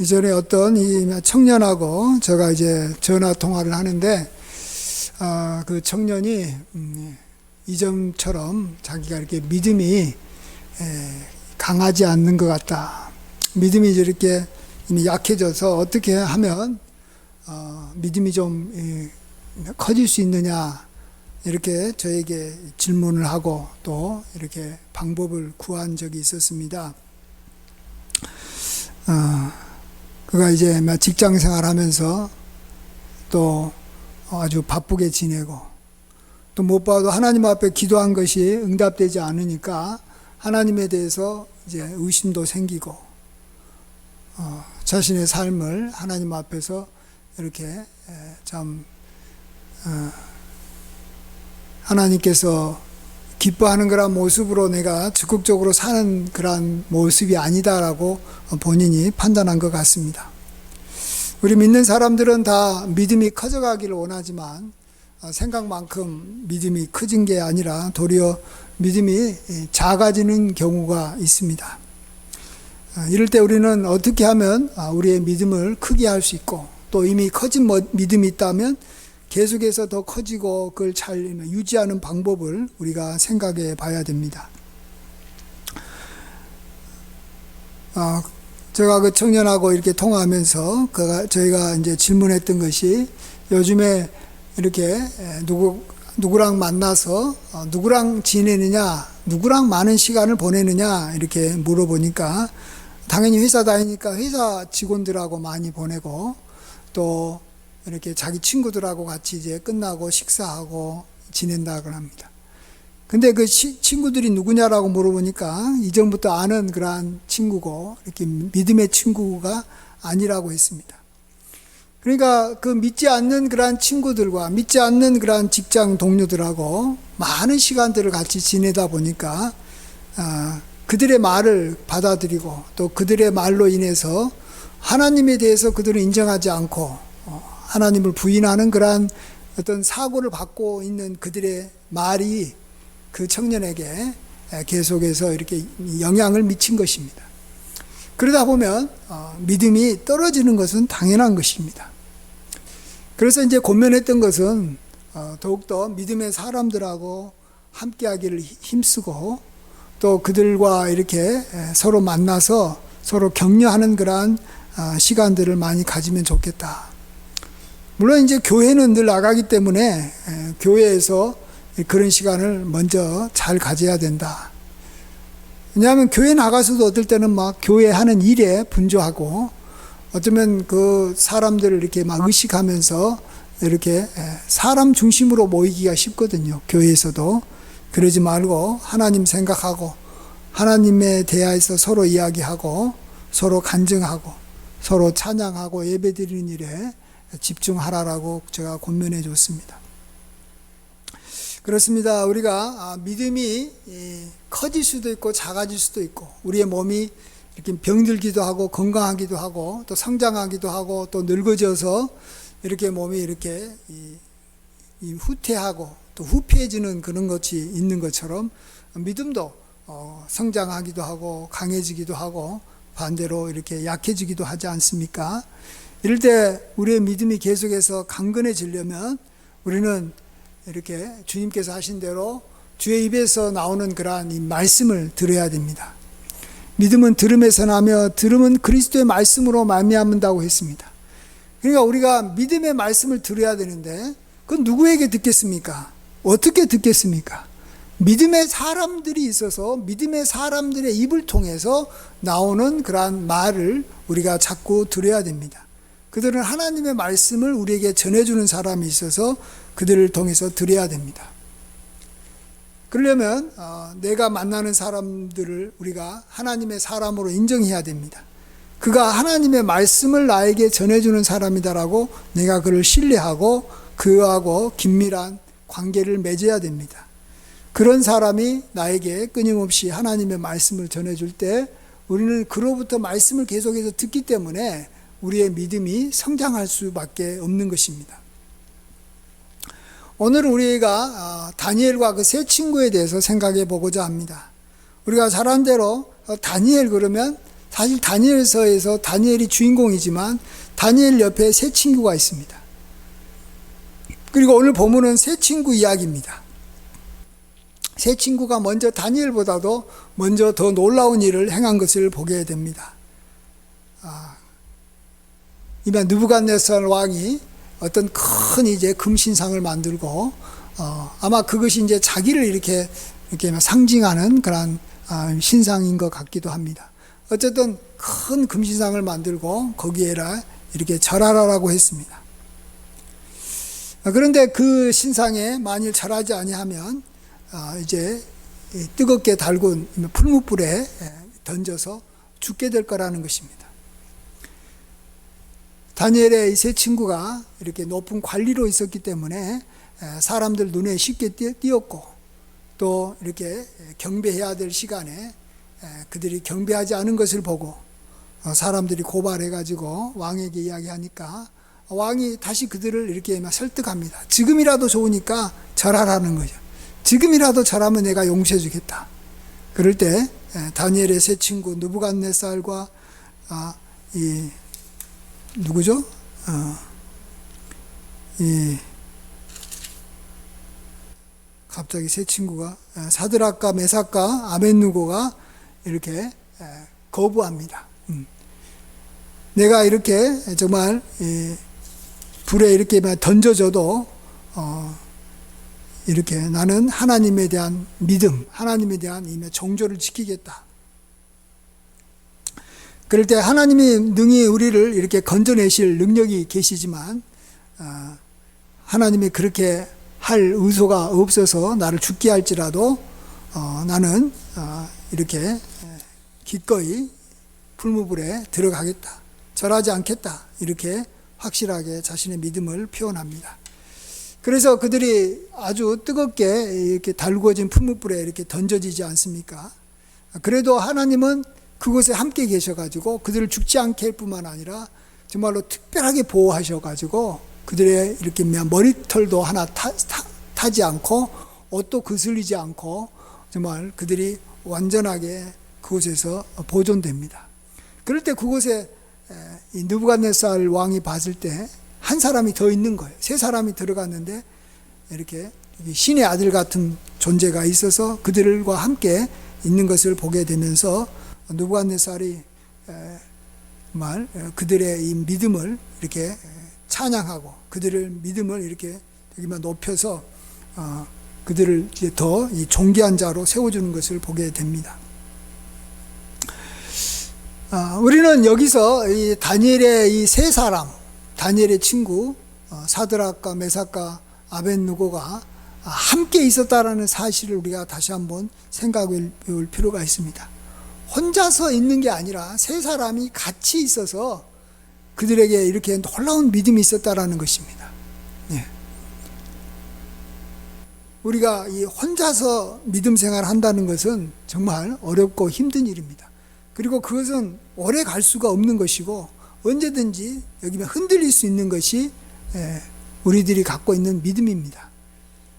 이전에 어떤 이 청년하고 제가 이제 전화 통화를 하는데, 그 청년이 이전처럼 자기가 이렇게 믿음이 강하지 않는 것 같다. 믿음이 이렇게 이미 약해져서 어떻게 하면 믿음이 좀 커질 수 있느냐, 이렇게 저에게 질문을 하고 또 이렇게 방법을 구한 적이 있었습니다. 그가 이제 직장 생활하면서 또 아주 바쁘게 지내고, 또 못 봐도 하나님 앞에 기도한 것이 응답되지 않으니까 하나님에 대해서 이제 의심도 생기고, 자신의 삶을 하나님 앞에서 이렇게 참 하나님께서 기뻐하는 그런 모습으로 내가 적극적으로 사는 그런 모습이 아니다라고 본인이 판단한 것 같습니다. 우리 믿는 사람들은 다 믿음이 커져가기를 원하지만 생각만큼 믿음이 커진 게 아니라 도리어 믿음이 작아지는 경우가 있습니다. 이럴 때 우리는 어떻게 하면 우리의 믿음을 크게 할 수 있고, 또 이미 커진 믿음이 있다면 계속해서 더 커지고 그걸 잘 유지하는 방법을 우리가 생각해 봐야 됩니다. 제가 그 청년하고 이렇게 통화하면서 저희가 이제 질문했던 것이, 요즘에 이렇게 누구랑 만나서 누구랑 지내느냐, 누구랑 많은 시간을 보내느냐 이렇게 물어보니까, 당연히 회사 다니니까 회사 직원들하고 많이 보내고, 또 이렇게 자기 친구들하고 같이 이제 끝나고 식사하고 지낸다고 합니다. 근데 그 친구들이 누구냐라고 물어보니까 이전부터 아는 그러한 친구고, 이렇게 믿음의 친구가 아니라고 했습니다. 그러니까 그 믿지 않는 그러한 친구들과 믿지 않는 그러한 직장 동료들하고 많은 시간들을 같이 지내다 보니까 그들의 말을 받아들이고, 또 그들의 말로 인해서 하나님에 대해서 그들은 인정하지 않고 하나님을 부인하는 그러한 어떤 사고를 받고 있는 그들의 말이 그 청년에게 계속해서 이렇게 영향을 미친 것입니다. 그러다 보면 믿음이 떨어지는 것은 당연한 것입니다. 그래서 이제 고민했던 것은 더욱더 믿음의 사람들하고 함께하기를 힘쓰고, 또 그들과 이렇게 서로 만나서 서로 격려하는 그러한 시간들을 많이 가지면 좋겠다. 물론 이제 교회는 늘 나가기 때문에 교회에서 그런 시간을 먼저 잘 가져야 된다. 왜냐하면 교회 나가서도 어떨 때는 막 교회 하는 일에 분주하고, 어쩌면 그 사람들을 이렇게 막 의식하면서 이렇게 사람 중심으로 모이기가 쉽거든요. 교회에서도. 그러지 말고 하나님 생각하고, 하나님에 대하여서 서로 이야기하고, 서로 간증하고, 서로 찬양하고 예배드리는 일에 집중하라라고 제가 권면해 줬습니다. 그렇습니다. 우리가 믿음이 커질 수도 있고 작아질 수도 있고, 우리의 몸이 이렇게 병들기도 하고 건강하기도 하고 또 성장하기도 하고 또 늙어져서 이렇게 몸이 이렇게 후퇴하고 또 후패해지는 그런 것이 있는 것처럼, 믿음도 성장하기도 하고 강해지기도 하고 반대로 이렇게 약해지기도 하지 않습니까? 이럴 때 우리의 믿음이 계속해서 강건해지려면 우리는 이렇게 주님께서 하신 대로 주의 입에서 나오는 그러한 이 말씀을 들어야 됩니다. 믿음은 들음에서 나며 들음은 그리스도의 말씀으로 말미암는다고 했습니다. 그러니까 우리가 믿음의 말씀을 들어야 되는데, 그건 누구에게 듣겠습니까? 어떻게 듣겠습니까? 믿음의 사람들이 있어서 믿음의 사람들의 입을 통해서 나오는 그러한 말을 우리가 자꾸 들어야 됩니다. 그들은 하나님의 말씀을 우리에게 전해주는 사람이 있어서 그들을 통해서 들어야 됩니다. 그러려면 내가 만나는 사람들을 우리가 하나님의 사람으로 인정해야 됩니다. 그가 하나님의 말씀을 나에게 전해주는 사람이다라고 내가 그를 신뢰하고 그하고 긴밀한 관계를 맺어야 됩니다. 그런 사람이 나에게 끊임없이 하나님의 말씀을 전해줄 때 우리는 그로부터 말씀을 계속해서 듣기 때문에 우리의 믿음이 성장할 수밖에 없는 것입니다. 오늘 우리가 다니엘과 그 세 친구에 대해서 생각해 보고자 합니다. 우리가 잘 아는 대로 다니엘 그러면 사실 다니엘서에서 다니엘이 주인공이지만 다니엘 옆에 세 친구가 있습니다. 그리고 오늘 본문은 세 친구 이야기입니다. 세 친구가 먼저 다니엘보다도 먼저 더 놀라운 일을 행한 것을 보게 됩니다. 이만 느부갓네살 왕이 어떤 큰 이제 금신상을 만들고 아마 그것이 이제 자기를 이렇게 상징하는 그런 신상인 것 같기도 합니다. 어쨌든 큰 금신상을 만들고 거기에라 이렇게 절하라라고 했습니다. 그런데 그 신상에 만일 절하지 아니하면 이제 뜨겁게 달군 풀무불에 던져서 죽게 될 거라는 것입니다. 다니엘의 이 세 친구가 이렇게 높은 관리로 있었기 때문에 사람들 눈에 쉽게 띄었고 또 이렇게 경배해야 될 시간에 그들이 경배하지 않은 것을 보고 사람들이 고발해가지고 왕에게 이야기하니까 왕이 다시 그들을 이렇게 설득합니다. 지금이라도 좋으니까 절하라는 거죠. 지금이라도 절하면 내가 용서해 주겠다. 그럴 때 다니엘의 세 친구 느부갓네살과 누구죠? 갑자기 세 친구가 사드락과 메삭과 아벳느고가 이렇게 거부합니다. 내가 이렇게 정말 불에 이렇게 던져져도 이렇게 나는 하나님에 대한 믿음, 하나님에 대한 정조를 지키겠다. 그럴 때 하나님이 능히 우리를 이렇게 건져내실 능력이 계시지만 하나님이 그렇게 할 의소가 없어서 나를 죽게 할지라도 나는 이렇게 기꺼이 풀무불에 들어가겠다. 절하지 않겠다. 이렇게 확실하게 자신의 믿음을 표현합니다. 그래서 그들이 아주 뜨겁게 이렇게 달구어진 풀무불에 이렇게 던져지지 않습니까? 그래도 하나님은 그곳에 함께 계셔가지고 그들을 죽지 않게 할 뿐만 아니라 정말로 특별하게 보호하셔가지고 그들의 이렇게 머리털도 하나 타지 않고 옷도 거슬리지 않고 정말 그들이 완전하게 그곳에서 보존됩니다. 그럴 때 그곳에 이 느부갓네살 왕이 봤을 때 한 사람이 더 있는 거예요. 세 사람이 들어갔는데 이렇게 신의 아들 같은 존재가 있어서 그들과 함께 있는 것을 보게 되면서 느부갓네살이 정말 그들의 이 믿음을 이렇게 찬양하고 그들의 믿음을 이렇게 높여서 그들을 이제 더 이 존귀한 자로 세워주는 것을 보게 됩니다. 우리는 여기서 이 다니엘의 이 세 사람, 다니엘의 친구 사드락과 메삭과 아벳느고가 함께 있었다라는 사실을 우리가 다시 한번 생각해 볼 필요가 있습니다. 혼자서 있는 게 아니라 세 사람이 같이 있어서 그들에게 이렇게 놀라운 믿음이 있었다라는 것입니다. 예. 우리가 이 혼자서 믿음 생활을 한다는 것은 정말 어렵고 힘든 일입니다. 그리고 그것은 오래 갈 수가 없는 것이고 언제든지 여기면 흔들릴 수 있는 것이 우리들이 갖고 있는 믿음입니다.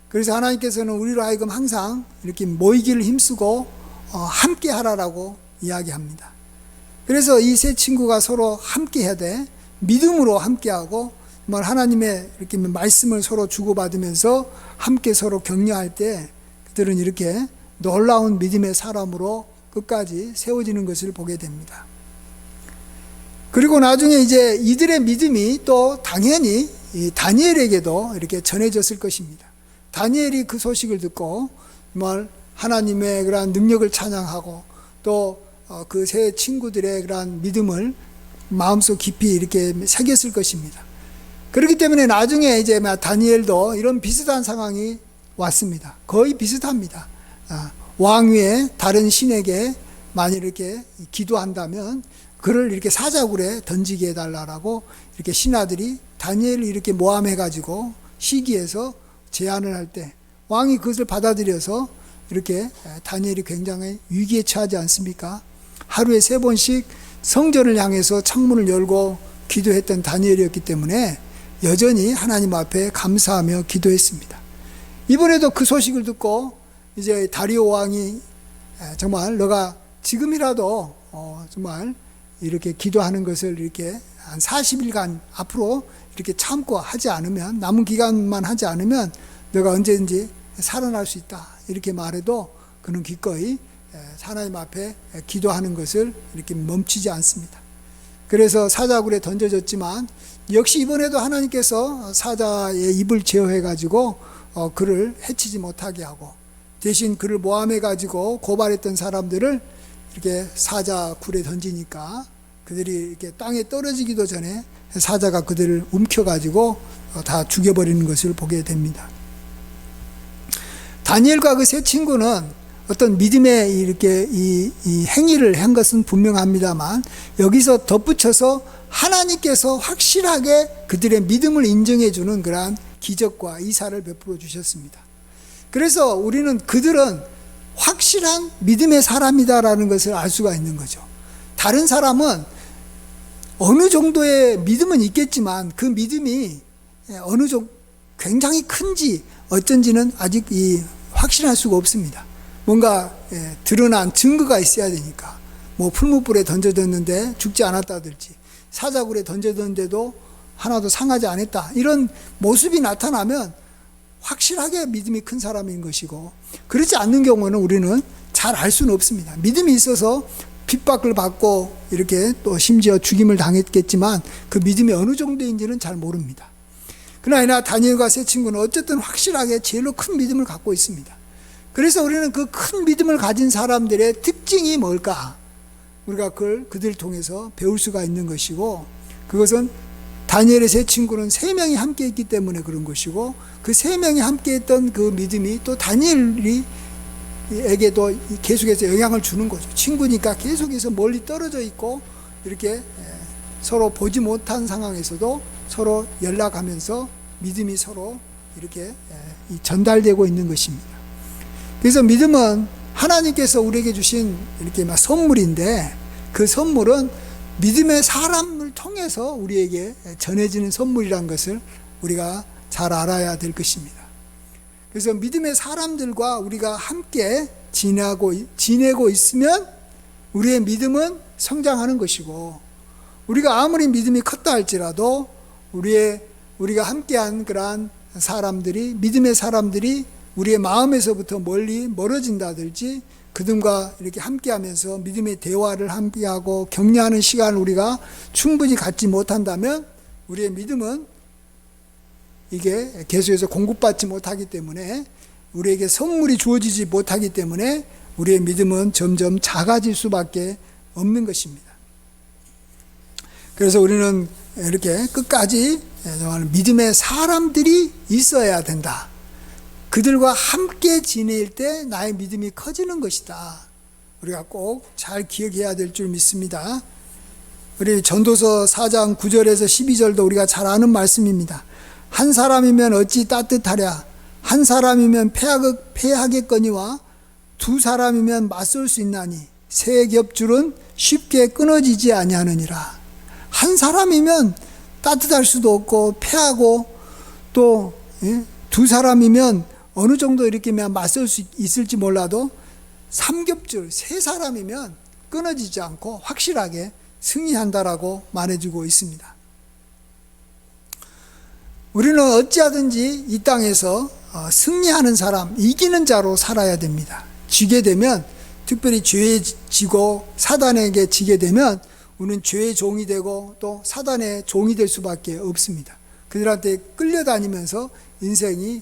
그래서 하나님께서는 우리로 하여금 항상 이렇게 모이기를 힘쓰고 함께 하라라고 이야기합니다. 그래서 이 세 친구가 서로 함께 해야 돼. 믿음으로 함께하고 정말 하나님의 이렇게 말씀을 서로 주고받으면서 함께 서로 격려할 때 그들은 이렇게 놀라운 믿음의 사람으로 끝까지 세워지는 것을 보게 됩니다. 그리고 나중에 이제 이들의 믿음이 또 당연히 다니엘에게도 이렇게 전해졌을 것입니다. 다니엘이 그 소식을 듣고 정말 하나님의 그러한 능력을 찬양하고 또 그 세 친구들의 그러한 믿음을 마음속 깊이 이렇게 새겼을 것입니다. 그렇기 때문에 나중에 이제 다니엘도 이런 비슷한 상황이 왔습니다. 거의 비슷합니다. 왕위에 다른 신에게 만일 이렇게 기도한다면 그를 이렇게 사자굴에 던지게 해달라고 이렇게 신하들이 다니엘을 이렇게 모함해가지고 시기해서 제안을 할 때 왕이 그것을 받아들여서 이렇게 다니엘이 굉장히 위기에 처하지 않습니까? 하루에 3번씩 성전을 향해서 창문을 열고 기도했던 다니엘이었기 때문에 여전히 하나님 앞에 감사하며 기도했습니다. 이번에도 그 소식을 듣고 이제 다리오 왕이 정말 너가 지금이라도 정말 이렇게 기도하는 것을 이렇게 한 40일간 앞으로 이렇게 참고 하지 않으면, 남은 기간만 하지 않으면 너가 언제든지 살아날 수 있다, 이렇게 말해도 그는 기꺼이 하나님 앞에 기도하는 것을 이렇게 멈추지 않습니다. 그래서 사자굴에 던져졌지만 역시 이번에도 하나님께서 사자의 입을 제어해 가지고 그를 해치지 못하게 하고, 대신 그를 모함해 가지고 고발했던 사람들을 이렇게 사자굴에 던지니까 그들이 이렇게 땅에 떨어지기도 전에 사자가 그들을 움켜 가지고 다 죽여버리는 것을 보게 됩니다. 다니엘과 그 세 친구는 어떤 믿음의 이렇게 이 행위를 한 것은 분명합니다만, 여기서 덧붙여서 하나님께서 확실하게 그들의 믿음을 인정해 주는 그러한 기적과 이사를 베풀어 주셨습니다. 그래서 우리는 그들은 확실한 믿음의 사람이다라는 것을 알 수가 있는 거죠. 다른 사람은 어느 정도의 믿음은 있겠지만 그 믿음이 어느 정도 굉장히 큰지 어쩐지는 아직 확신할 수가 없습니다. 뭔가 드러난 증거가 있어야 되니까, 뭐 풀무불에 던져졌는데 죽지 않았다든지, 사자굴에 던져졌는데도 하나도 상하지 않았다, 이런 모습이 나타나면 확실하게 믿음이 큰 사람인 것이고, 그렇지 않는 경우는 우리는 잘 알 수는 없습니다. 믿음이 있어서 핍박을 받고 이렇게 또 심지어 죽임을 당했겠지만 그 믿음이 어느 정도인지는 잘 모릅니다. 그러나 다니엘과 세 친구는 어쨌든 확실하게 제일로 큰 믿음을 갖고 있습니다. 그래서 우리는 그 큰 믿음을 가진 사람들의 특징이 뭘까? 우리가 그들을 통해서 배울 수가 있는 것이고, 그것은 다니엘의 세 친구는 3명이 함께 있기 때문에 그런 것이고, 그 3명이 함께 했던 그 믿음이 또 다니엘에게도 계속해서 영향을 주는 거죠. 친구니까 계속해서 멀리 떨어져 있고 이렇게 서로 보지 못한 상황에서도 서로 연락하면서 믿음이 서로 이렇게 전달되고 있는 것입니다. 그래서 믿음은 하나님께서 우리에게 주신 이렇게 선물인데, 그 선물은 믿음의 사람을 통해서 우리에게 전해지는 선물이라는 것을 우리가 잘 알아야 될 것입니다. 그래서 믿음의 사람들과 우리가 함께 지내고 있으면 우리의 믿음은 성장하는 것이고, 우리가 아무리 믿음이 컸다 할지라도 우리가 함께한 그러한 사람들이, 믿음의 사람들이 우리의 마음에서부터 멀어진다든지, 그들과 이렇게 함께하면서 믿음의 대화를 함께하고 격려하는 시간을 우리가 충분히 갖지 못한다면 우리의 믿음은 이게 계속해서 공급받지 못하기 때문에, 우리에게 선물이 주어지지 못하기 때문에 우리의 믿음은 점점 작아질 수밖에 없는 것입니다. 그래서 우리는 이렇게 끝까지 믿음의 사람들이 있어야 된다. 그들과 함께 지낼 때 나의 믿음이 커지는 것이다. 우리가 꼭 잘 기억해야 될 줄 믿습니다. 우리 전도서 4장 9절에서 12절도 우리가 잘 아는 말씀입니다. 한 사람이면 어찌 따뜻하랴. 한 사람이면 패하겠거니와 두 사람이면 맞설 수 있나니 세 겹줄은 쉽게 끊어지지 아니하느니라. 한 사람이면 따뜻할 수도 없고 패하고, 또 두 사람이면 어느 정도 이렇게 맞설 수 있을지 몰라도 삼겹줄, 세 사람이면 끊어지지 않고 확실하게 승리한다라고 말해주고 있습니다. 우리는 어찌하든지 이 땅에서 승리하는 사람, 이기는 자로 살아야 됩니다. 지게 되면, 특별히 죄에 지고 사단에게 지게 되면 우리는 죄의 종이 되고 또 사단의 종이 될 수밖에 없습니다. 그들한테 끌려다니면서 인생이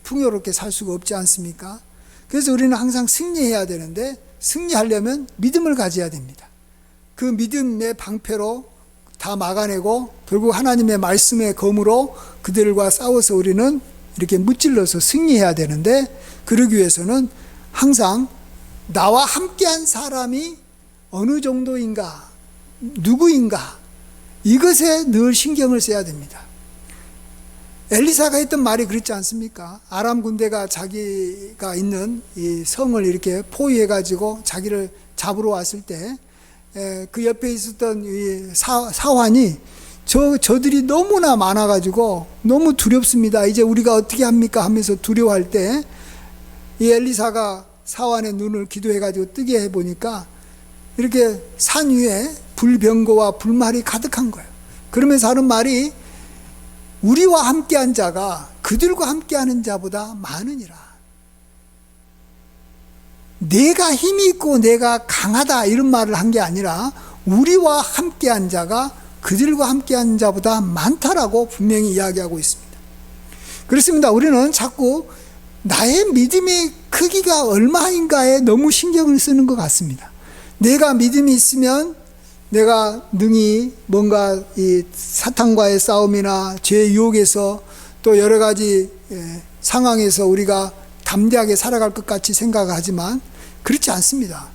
풍요롭게 살 수가 없지 않습니까? 그래서 우리는 항상 승리해야 되는데, 승리하려면 믿음을 가져야 됩니다. 그 믿음의 방패로 다 막아내고 결국 하나님의 말씀의 검으로 그들과 싸워서 우리는 이렇게 무찔러서 승리해야 되는데, 그러기 위해서는 항상 나와 함께한 사람이 어느 정도인가, 누구인가, 이것에 늘 신경을 써야 됩니다. 엘리사가 했던 말이 그렇지 않습니까? 아람 군대가 자기가 있는 이 성을 이렇게 포위해가지고 자기를 잡으러 왔을 때, 그 옆에 있었던 이 사환이 저들이 너무나 많아가지고 너무 두렵습니다. 이제 우리가 어떻게 합니까? 하면서 두려워할 때, 이 엘리사가 사환의 눈을 기도해가지고 뜨게 해보니까 이렇게 산 위에 불병거와 불말이 가득한 거예요. 그러면서 하는 말이 우리와 함께한 자가 그들과 함께하는 자보다 많으니라. 내가 힘이 있고 내가 강하다 이런 말을 한 게 아니라 우리와 함께한 자가 그들과 함께한 자보다 많다라고 분명히 이야기하고 있습니다. 그렇습니다. 우리는 자꾸 나의 믿음의 크기가 얼마인가에 너무 신경을 쓰는 것 같습니다. 내가 믿음이 있으면 내가 능히 뭔가 이 사탄과의 싸움이나 죄의 유혹에서 또 여러 가지 상황에서 우리가 담대하게 살아갈 것 같이 생각하지만 그렇지 않습니다.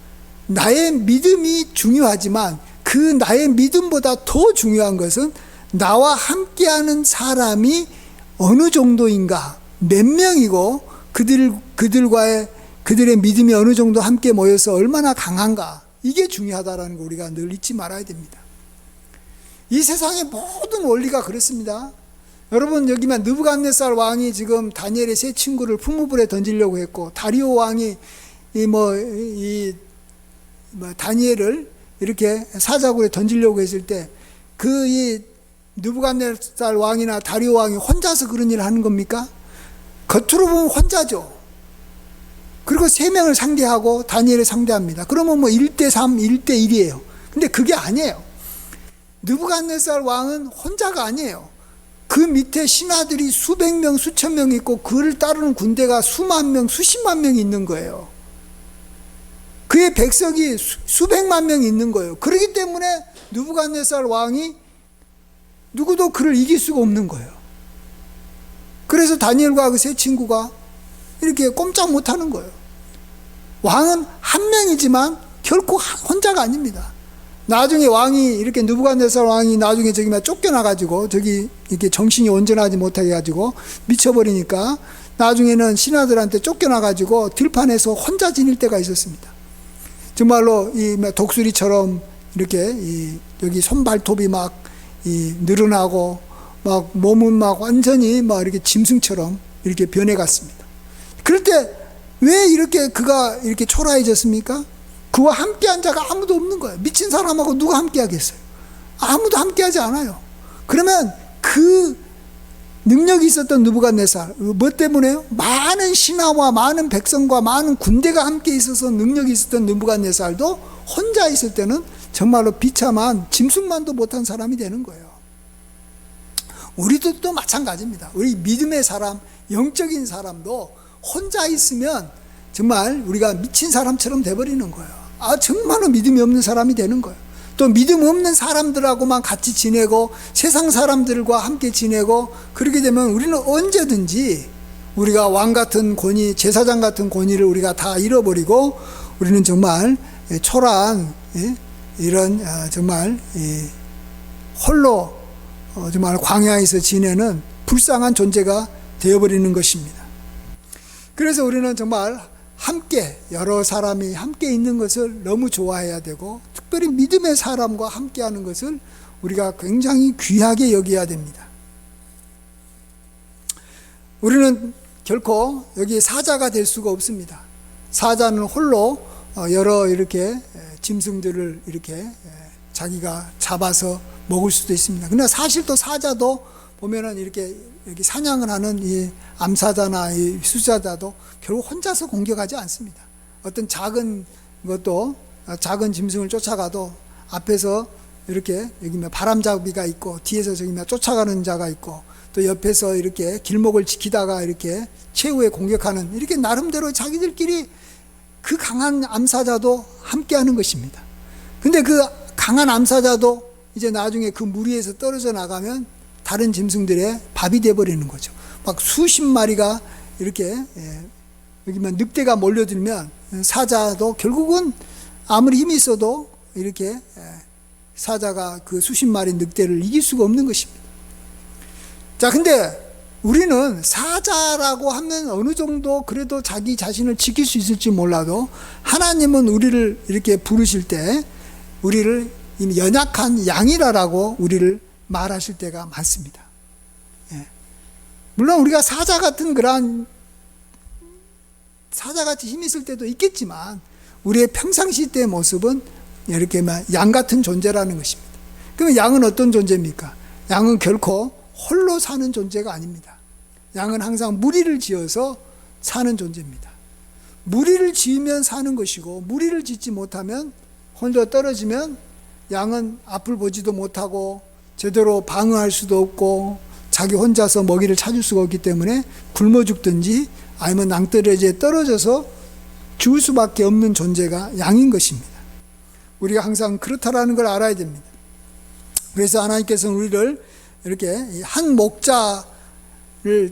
나의 믿음이 중요하지만 그 나의 믿음보다 더 중요한 것은 나와 함께하는 사람이 어느 정도인가, 몇 명이고 그들의 믿음이 어느 정도 함께 모여서 얼마나 강한가, 이게 중요하다라는 거 우리가 늘 잊지 말아야 됩니다. 이 세상의 모든 원리가 그렇습니다. 여러분, 여기만 느부갓네살 왕이 지금 다니엘의 세 친구를 풀무불에 던지려고 했고, 다리오 왕이 다니엘을 이렇게 사자굴에 던지려고 했을 때 이 느부갓네살 왕이나 다리오 왕이 혼자서 그런 일을 하는 겁니까? 겉으로 보면 혼자죠. 그리고 세 명을 상대하고 다니엘을 상대합니다. 그러면 1대3, 1대1이에요. 근데 그게 아니에요. 느부갓네살 왕은 혼자가 아니에요. 그 밑에 신하들이 수백 명, 수천 명 있고 그를 따르는 군대가 수만 명, 수십만 명이 있는 거예요. 그의 백성이 수백만 명이 있는 거예요. 그렇기 때문에 느부갓네살 왕이 누구도 그를 이길 수가 없는 거예요. 그래서 다니엘과 그 세 친구가 이렇게 꼼짝 못하는 거예요. 왕은 한 명이지만 결코 혼자가 아닙니다. 나중에 왕이 이렇게 느부갓네살 왕이 나중에 저기 쫓겨나가지고 저기 이렇게 정신이 온전하지 못하게 가지고 미쳐버리니까 나중에는 신하들한테 쫓겨나가지고 들판에서 혼자 지낼 때가 있었습니다. 정말로 이 독수리처럼 이렇게 여기 손발톱이 막 늘어나고 막 몸은 막 완전히 막 이렇게 짐승처럼 이렇게 변해갔습니다. 그럴 때 왜 이렇게 그가 이렇게 초라해졌습니까? 그와 함께한 자가 아무도 없는 거예요. 미친 사람하고 누가 함께하겠어요? 아무도 함께하지 않아요. 그러면 그 능력이 있었던 느부갓네살, 뭐 때문에요? 많은 신하와 많은 백성과 많은 군대가 함께 있어서 능력이 있었던 느부갓네살도 혼자 있을 때는 정말로 비참한 짐승만도 못한 사람이 되는 거예요. 우리도 또 마찬가지입니다. 우리 믿음의 사람, 영적인 사람도 혼자 있으면 정말 우리가 미친 사람처럼 돼버리는 거예요. 정말로 믿음이 없는 사람이 되는 거예요. 또 믿음 없는 사람들하고만 같이 지내고 세상 사람들과 함께 지내고 그렇게 되면 우리는 언제든지 우리가 왕 같은 권위, 제사장 같은 권위를 우리가 다 잃어버리고 우리는 정말 초라한 이런 정말 홀로 정말 광야에서 지내는 불쌍한 존재가 되어버리는 것입니다. 그래서 우리는 정말 함께 여러 사람이 함께 있는 것을 너무 좋아해야 되고 특별히 믿음의 사람과 함께하는 것을 우리가 굉장히 귀하게 여겨야 됩니다. 우리는 결코 여기 사자가 될 수가 없습니다. 사자는 홀로 여러 이렇게 짐승들을 이렇게 자기가 잡아서 먹을 수도 있습니다. 그러나 사실 또 사자도 보면은 이렇게 사냥을 하는 이 암사자나 이 수사자도 결국 혼자서 공격하지 않습니다. 어떤 작은 것도 작은 짐승을 쫓아가도 앞에서 이렇게 여기 바람잡이가 있고 뒤에서 저기 쫓아가는 자가 있고 또 옆에서 이렇게 길목을 지키다가 이렇게 최후에 공격하는 이렇게 나름대로 자기들끼리 그 강한 암사자도 함께하는 것입니다. 근데 그 강한 암사자도 이제 나중에 그 무리에서 떨어져 나가면 다른 짐승들의 밥이 되어버리는 거죠. 막 수십 마리가 이렇게 여기만 늑대가 몰려들면 사자도 결국은 아무리 힘이 있어도 이렇게 사자가 그 수십 마리 늑대를 이길 수가 없는 것입니다. 자, 근데 우리는 사자라고 하면 어느 정도 그래도 자기 자신을 지킬 수 있을지 몰라도 하나님은 우리를 이렇게 부르실 때 우리를 연약한 양이라라고 우리를 말하실 때가 많습니다. 물론 우리가 사자 같은 그러한 사자같이 힘이 있을 때도 있겠지만 우리의 평상시 때의 모습은 이렇게 양 같은 존재라는 것입니다. 그럼 양은 어떤 존재입니까? 양은 결코 홀로 사는 존재가 아닙니다. 양은 항상 무리를 지어서 사는 존재입니다. 무리를 지으면 사는 것이고, 무리를 짓지 못하면 홀로 떨어지면 양은 앞을 보지도 못하고 제대로 방어할 수도 없고 자기 혼자서 먹이를 찾을 수가 없기 때문에 굶어 죽든지 아니면 낭떠러지에 떨어져서 죽을 수밖에 없는 존재가 양인 것입니다. 우리가 항상 그렇다라는 걸 알아야 됩니다. 그래서 하나님께서는 우리를 이렇게 한 목자를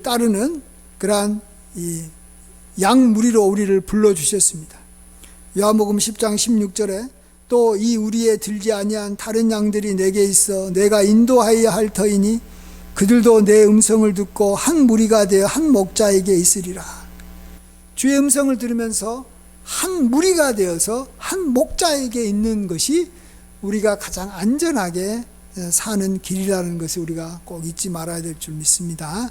따르는 그러한 이 양무리로 우리를 불러주셨습니다. 요한복음 10장 16절에 또 이 우리에 들지 아니한 다른 양들이 내게 있어 내가 인도하여야 할 터이니 그들도 내 음성을 듣고 한 무리가 되어 한 목자에게 있으리라. 주의 음성을 들으면서 한 무리가 되어서 한 목자에게 있는 것이 우리가 가장 안전하게 사는 길이라는 것을 우리가 꼭 잊지 말아야 될 줄 믿습니다.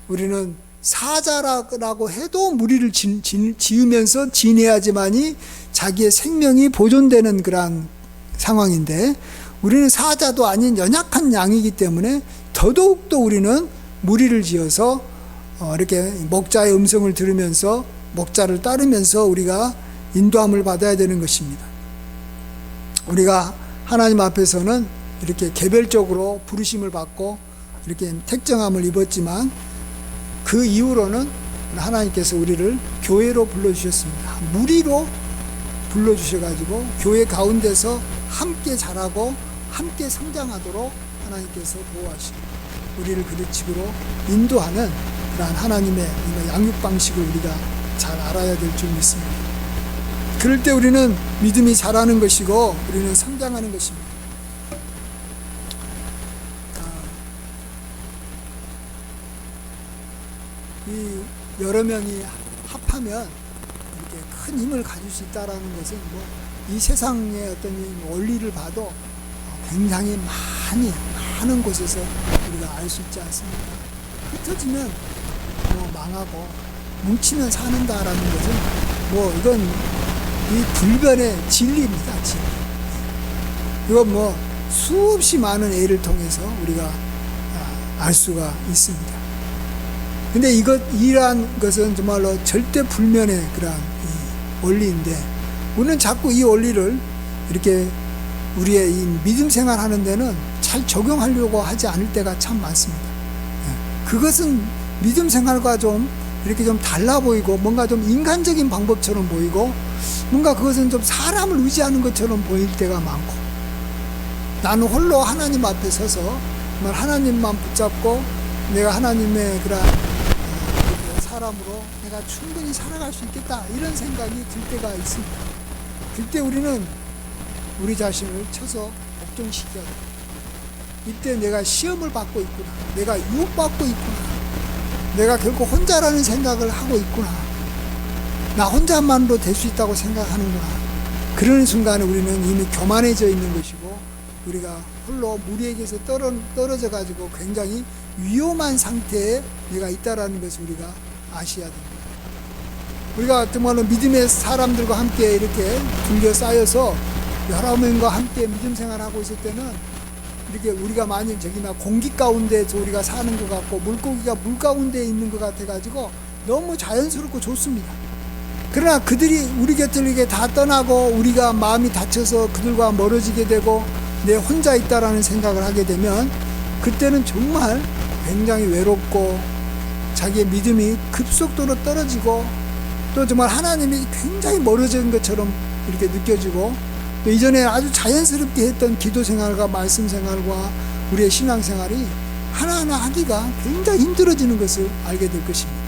우리는 사자라고 해도 무리를 지으면서 지내야지만이 자기의 생명이 보존되는 그런 상황인데, 우리는 사자도 아닌 연약한 양이기 때문에 더더욱더 우리는 무리를 지어서 이렇게 목자의 음성을 들으면서 목자를 따르면서 우리가 인도함을 받아야 되는 것입니다. 우리가 하나님 앞에서는 이렇게 개별적으로 부르심을 받고 이렇게 택정함을 입었지만 그 이후로는 하나님께서 우리를 교회로 불러주셨습니다. 무리로 불러주셔가지고 교회 가운데서 함께 자라고 함께 성장하도록 하나님께서 보호하시고 우리를 그릇집으로 인도하는 그러한 하나님의 양육 방식을 우리가 잘 알아야 될 줄 믿습니다. 그럴 때 우리는 믿음이 자라는 것이고 우리는 성장하는 것입니다. 이 여러 명이 합하면 이렇게 큰 힘을 가질 수 있다라는 것은 이 세상의 어떤 원리를 봐도 굉장히 많은 곳에서 우리가 알 수 있지 않습니까? 흩어지면 망하고 뭉치면 사는다라는 것은 이건 이 불변의 진리입니다. 진리. 이건 수없이 많은 예를 통해서 우리가 알 수가 있습니다. 근데 이러한 것은 정말로 절대 불면의 그러한 이 원리인데, 우리는 자꾸 이 원리를 이렇게 우리의 이 믿음 생활하는 데는 잘 적용하려고 하지 않을 때가 참 많습니다. 그것은 믿음 생활과 이렇게 좀 달라 보이고 뭔가 좀 인간적인 방법처럼 보이고 뭔가 그것은 좀 사람을 의지하는 것처럼 보일 때가 많고, 나는 홀로 하나님 앞에 서서 정말 하나님만 붙잡고 내가 하나님의 그런 사람으로 내가 충분히 살아갈 수 있겠다 이런 생각이 들 때가 있습니다. 그때 우리는 우리 자신을 쳐서 복종시켜야 돼요. 이때 내가 시험을 받고 있구나, 내가 유혹받고 있구나, 내가 결코 혼자라는 생각을 하고 있구나, 나 혼자만으로 될 수 있다고 생각하는구나. 그런 순간에 우리는 이미 교만해져 있는 것이고 우리가 홀로 무리에게서 떨어져 가지고 굉장히 위험한 상태에 내가 있다라는 것을 우리가 아셔야 됩니다. 우리가 정말로 믿음의 사람들과 함께 이렇게 둘러싸여서 여러 명과 함께 믿음 생활하고 있을 때는 이렇게 우리가 만약 공기 가운데서 우리가 사는 것 같고 물고기가 물 가운데 있는 것 같아 가지고 너무 자연스럽고 좋습니다. 그러나 그들이 우리 곁을 이렇게 다 떠나고 우리가 마음이 다쳐서 그들과 멀어지게 되고 내 혼자 있다라는 생각을 하게 되면 그때는 정말 굉장히 외롭고 자기의 믿음이 급속도로 떨어지고 또 정말 하나님이 굉장히 멀어진 것처럼 이렇게 느껴지고, 또 이전에 아주 자연스럽게 했던 기도 생활과 말씀 생활과 우리의 신앙 생활이 하나하나 하기가 굉장히 힘들어지는 것을 알게 될 것입니다.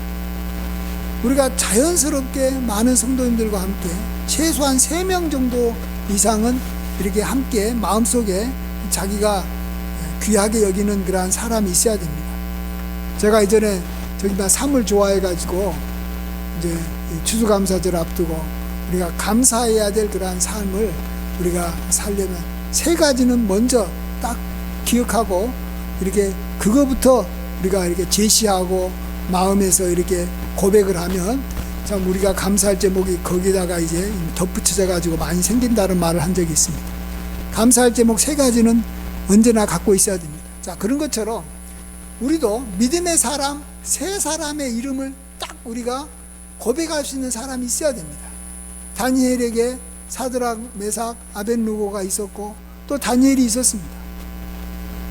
우리가 자연스럽게 많은 성도님들과 함께 최소한 3명 정도 이상은 이렇게 함께 마음속에 자기가 귀하게 여기는 그러한 사람이 있어야 됩니다. 제가 이전에 삶을 좋아해가지고 이제 추수감사절 앞두고 우리가 감사해야 될 그러한 삶을 우리가 살려면 3가지는 먼저 딱 기억하고 이렇게 그거부터 우리가 이렇게 제시하고 마음에서 이렇게 고백을 하면 참 우리가 감사할 제목이 거기다가 이제 덧붙여져 가지고 많이 생긴다는 말을 한 적이 있습니다. 감사할 제목 3가지는 언제나 갖고 있어야 됩니다. 자, 그런 것처럼 우리도 믿음의 사람 3사람의 이름을 딱 우리가 고백할 수 있는 사람이 있어야 됩니다. 다니엘에게 사드락, 메삭, 아벳느고가 있었고 또 다니엘이 있었습니다.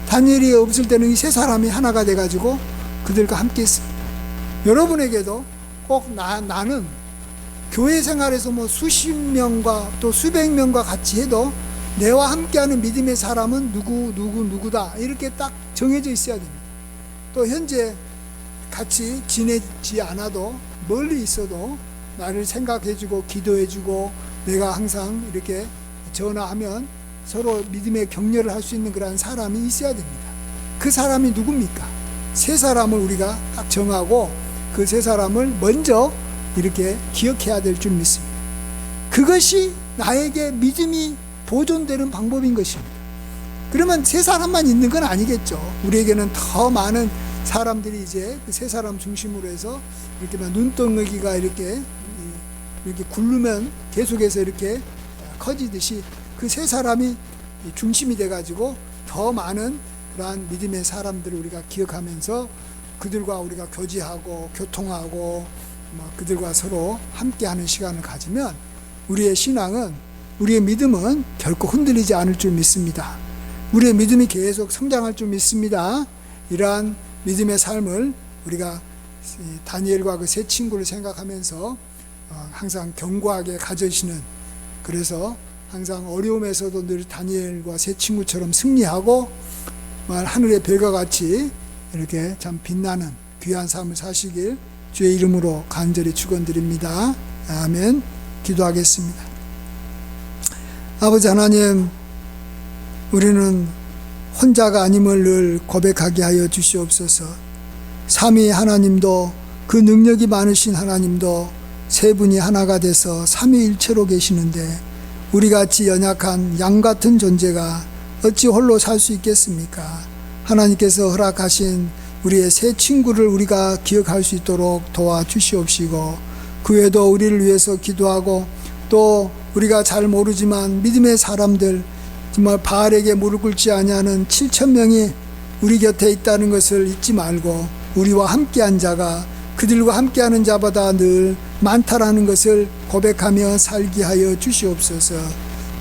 다니엘이 없을 때는 이 3사람이 하나가 돼가지고 그들과 함께 했습니다. 여러분에게도 꼭 나는 교회 생활에서 뭐 수십 명과 또 수백 명과 같이 해도 내와 함께하는 믿음의 사람은 누구다 이렇게 딱 정해져 있어야 됩니다. 또 현재 같이 지내지 않아도 멀리 있어도 나를 생각해주고 기도해주고 내가 항상 이렇게 전화하면 서로 믿음의 격려를 할 수 있는 그런 사람이 있어야 됩니다. 그 사람이 누굽니까? 3사람을 우리가 딱 정하고 그 3사람을 먼저 이렇게 기억해야 될 줄 믿습니다. 그것이 나에게 믿음이 보존되는 방법인 것입니다. 그러면 3사람만 있는 건 아니겠죠. 우리에게는 더 많은 사람들이 이제 그 3사람 중심으로 해서 이렇게 눈덩이가 이렇게 굴르면 계속해서 이렇게 커지듯이 그 3사람이 중심이 돼가지고 더 많은 그러한 믿음의 사람들을 우리가 기억하면서 그들과 우리가 교제하고 교통하고 그들과 서로 함께하는 시간을 가지면 우리의 신앙은, 우리의 믿음은 결코 흔들리지 않을 줄 믿습니다. 우리의 믿음이 계속 성장할 줄 믿습니다. 이러한 믿음의 삶을 우리가 다니엘과 그 3 친구를 생각하면서 항상 견고하게 가져시는, 그래서 항상 어려움에서도 늘 다니엘과 3 친구처럼 승리하고 하늘의 별과 같이 이렇게 참 빛나는 귀한 삶을 사시길 주의 이름으로 간절히 축원드립니다. 아멘. 기도하겠습니다. 아버지 하나님, 우리는 혼자가 아님을 늘 고백하게 하여 주시옵소서. 삼위 하나님도, 그 능력이 많으신 하나님도 3분이 하나가 돼서 삼위일체로 계시는데 우리같이 연약한 양같은 존재가 어찌 홀로 살 수 있겠습니까? 하나님께서 허락하신 우리의 3 친구를 우리가 기억할 수 있도록 도와주시옵시고, 그 외에도 우리를 위해서 기도하고 또 우리가 잘 모르지만 믿음의 사람들, 정말 바알에게 무릎 꿇지 아니하는 7,000명이 우리 곁에 있다는 것을 잊지 말고 우리와 함께한 자가 그들과 함께하는 자보다 늘 많다라는 것을 고백하며 살게 하여 주시옵소서.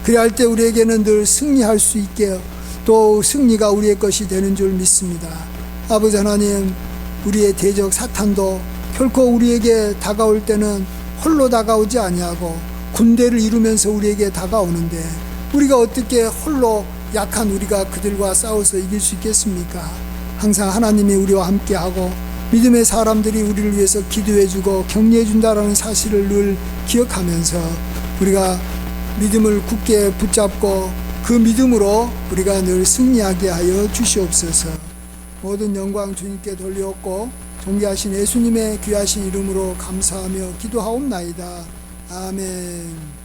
그리할 때 우리에게는 늘 승리할 수 있게, 또 승리가 우리의 것이 되는 줄 믿습니다. 아버지 하나님, 우리의 대적 사탄도 결코 우리에게 다가올 때는 홀로 다가오지 아니하고 군대를 이루면서 우리에게 다가오는데 우리가 어떻게 홀로 약한 우리가 그들과 싸워서 이길 수 있겠습니까? 항상 하나님이 우리와 함께하고 믿음의 사람들이 우리를 위해서 기도해주고 격려해준다라는 사실을 늘 기억하면서 우리가 믿음을 굳게 붙잡고 그 믿음으로 우리가 늘 승리하게 하여 주시옵소서. 모든 영광 주님께 돌리옵고 존귀하신 예수님의 귀하신 이름으로 감사하며 기도하옵나이다. 아멘.